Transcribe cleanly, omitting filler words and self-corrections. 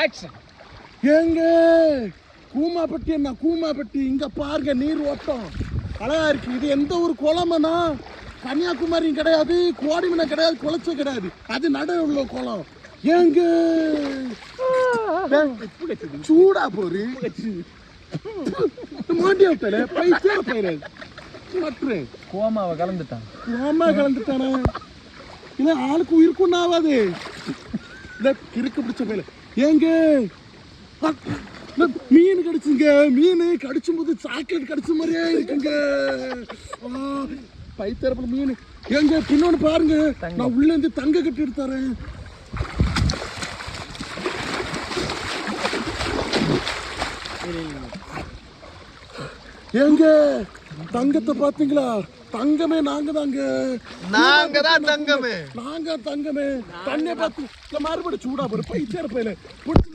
Action. ஏங்க கூமாப்பட்டி என்ன கூமாப்பட்டி, இங்க பாருங்க நீர் ஓட்டம் அழகா இருக்கு. இது எந்த ஒரு குளம்னா கன்னியாகுமரியும் கிடையாது, கோடிமனை கிடையாது, குளச்ச கிடையாது, அது நடுவில் உள்ள குளம். ஏங்க சூடா போரு மாண்டியா விட்டாலே பைத்திய பயிர மற்ற கோமாவை கலந்துட்டான். கோமா கலந்துட்டானே இல்ல ஆளுக்கு உயிருக்கும் ஆகாது. கிறுக்கு பிடிச்ச பயில ஏங்க மீன் கடிச்சுங்க, மீன் கடிச்சும் போது சாக்லேட் கடிச்ச மாதிரியே இருக்குங்க. பைத்தரப்புல மீன் ஏங்க பின்னொன்னு பாருங்க, நான் உள்ள இருந்து தங்க கட்டி எடுத்தாரேன். ஏங்க தங்கத்தை பாத்தீங்களா? தங்கமே நாங்க தாங்க, நாங்க தான் தங்கமே, நாங்க தங்கமே. தண்ணியை பார்த்து மறுபடியும் சூடா போற பைத்தியர பயில பிடிச்ச